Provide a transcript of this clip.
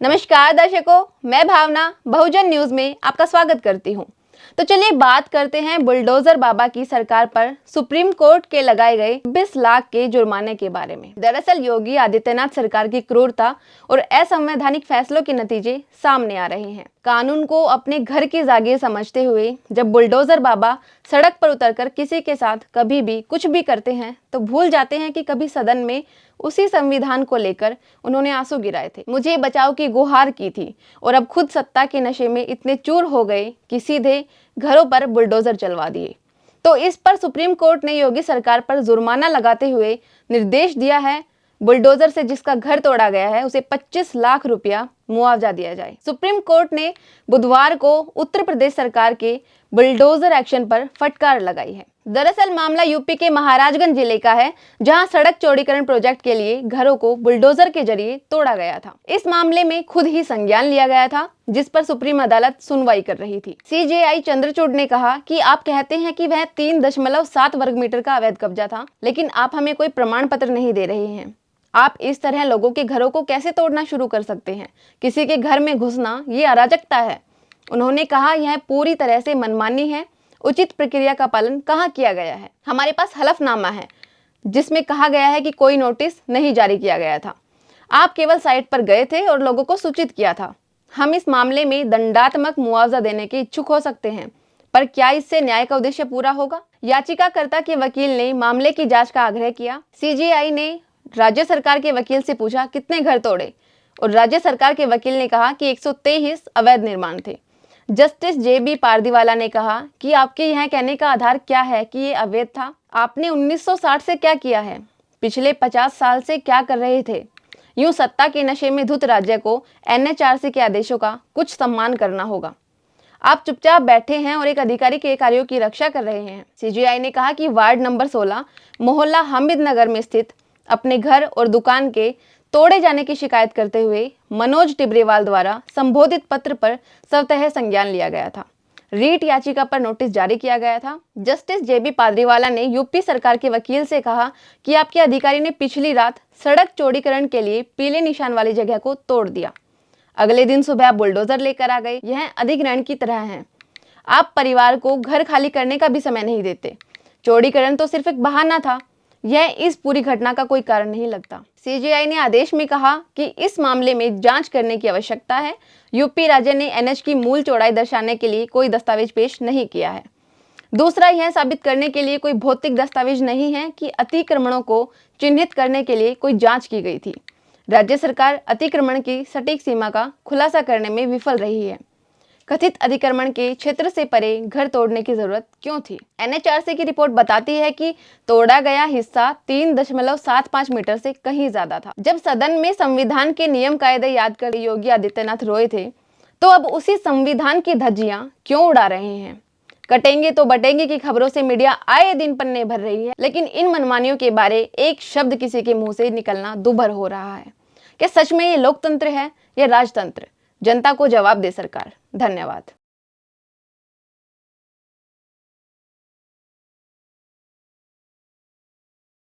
नमस्कार दर्शकों, मैं भावना बहुजन न्यूज में आपका स्वागत करती हूं। तो चलिए बात करते हैं बुलडोजर बाबा की सरकार पर सुप्रीम कोर्ट के लगाए गए 20 लाख के जुर्माने के बारे में। दरअसल योगी आदित्यनाथ सरकार की क्रूरता और असंवैधानिक फैसलों के नतीजे सामने आ रहे हैं। कानून को अपने घर की जागीर समझते हुए जब बुलडोजर बाबा सड़क पर उतरकर किसी के साथ कभी भी कुछ भी करते हैं तो भूल जाते हैं कि कभी सदन में उसी संविधान को लेकर उन्होंने आंसू गिराए थे, मुझे बचाओ की गुहार की थी और अब खुद सत्ता के नशे में इतने चूर हो गए कि सीधे घरों पर बुलडोजर चलवा दिए। तो इस पर सुप्रीम कोर्ट ने योगी सरकार पर जुर्माना लगाते हुए निर्देश दिया है, बुलडोजर से जिसका घर तोड़ा गया है उसे 25 लाख रुपया मुआवजा दिया जाए। सुप्रीम कोर्ट ने बुधवार को उत्तर प्रदेश सरकार के बुलडोजर एक्शन पर फटकार लगाई है। दरअसल मामला यूपी के महाराजगंज जिले का है, जहां सड़क चौड़ीकरण प्रोजेक्ट के लिए घरों को बुलडोजर के जरिए तोड़ा गया था। इस मामले में खुद ही संज्ञान लिया गया था, जिस पर सुप्रीम अदालत सुनवाई कर रही थी। सीजेआई चंद्रचूड़ ने कहा कि आप कहते हैं कि वह 3.7 वर्ग मीटर का अवैध कब्जा था, लेकिन आप हमें कोई प्रमाण पत्र नहीं दे रहे हैं। आप इस तरह लोगों के घरों को कैसे तोड़ना शुरू कर सकते हैं? किसी के घर में घुसना ये अराजकता है। उन्होंने कहा यह पूरी तरह से मनमानी है, उचित प्रक्रिया का पालन कहाँ किया गया है? हमारे पास हलफनामा है जिसमें कहा गया है कि कोई नोटिस नहीं जारी किया गया था। आप केवल साइट पर गए थे और लोगों को सूचित किया था। हम इस मामले में दंडात्मक मुआवजा देने के इच्छुक हो सकते हैं, पर क्या इससे न्याय का उद्देश्य पूरा होगा? याचिकाकर्ता के वकील ने मामले की जांच का आग्रह किया। सीजेआई ने राज्य सरकार के वकील से पूछा कितने घर तोड़े, और राज्य सरकार के वकील ने कहा कि 123 अवैध निर्माण थे। जस्टिस जेबी पारदीवाला ने कहा कि आपके यह कहने का आधार क्या है कि ये अवैध था? आपने 1960 से क्या किया है? पिछले 50 साल से क्या कर रहे थे? यूं सत्ता के नशे में धुत राज्य को एनएचआरसी के आदेशों का कुछ सम्मान करना होगा। आप चुपचाप बैठे हैं और एक अधिकारी के कार्यों की रक्षा कर रहे हैं। सीजेआई ने कहा कि वार्ड नंबर 16 मोहल्ला हामिद नगर में स्थित अपने घर और दुकान के तोड़े जाने की शिकायत करते हुए मनोज टिब्रेवाल द्वारा संबोधित पत्र पर स्वतः संज्ञान लिया गया था। रीट याचिका पर नोटिस जारी किया गया था। जस्टिस जेबी पाद्रीवाला ने यूपी सरकार के वकील से कहा कि आपके अधिकारी ने पिछली रात सड़क चौड़ीकरण के लिए पीले निशान वाली जगह को तोड़ दिया। अगले दिन सुबह बुलडोजर लेकर आ गए। यह अधिग्रहण की तरह है। आप परिवार को घर खाली करने का भी समय नहीं देते। चौड़ीकरण तो सिर्फ एक बहाना था, यह इस पूरी घटना का कोई कारण नहीं लगता। सीजेआई ने आदेश में कहा कि इस मामले में जांच करने की आवश्यकता है। यूपी राज्य ने एनएच की मूल चौड़ाई दर्शाने के लिए कोई दस्तावेज पेश नहीं किया है। दूसरा, यह साबित करने के लिए कोई भौतिक दस्तावेज नहीं है कि अतिक्रमणों को चिन्हित करने के लिए कोई जांच की गई थी। राज्य सरकार अतिक्रमण की सटीक सीमा का खुलासा करने में विफल रही है। कथित अतिक्रमण के क्षेत्र से परे घर तोड़ने की जरूरत क्यों थी? एनएचआरसी की रिपोर्ट बताती है कि तोड़ा गया हिस्सा 3.75 मीटर से कहीं ज्यादा था। जब सदन में संविधान के नियम कायदे याद कर योगी आदित्यनाथ रोए थे, तो अब उसी संविधान की धज्जियां क्यों उड़ा रहे हैं? कटेंगे तो बटेंगे की खबरों से मीडिया आए दिन पन्ने भर रही है, लेकिन इन मनमानियों के बारे एक शब्द किसी के मुंह से निकलना दुभर हो रहा है। क्या सच में ये लोकतंत्र है या राजतंत्र? जनता को जवाब दे सरकार। धन्यवाद।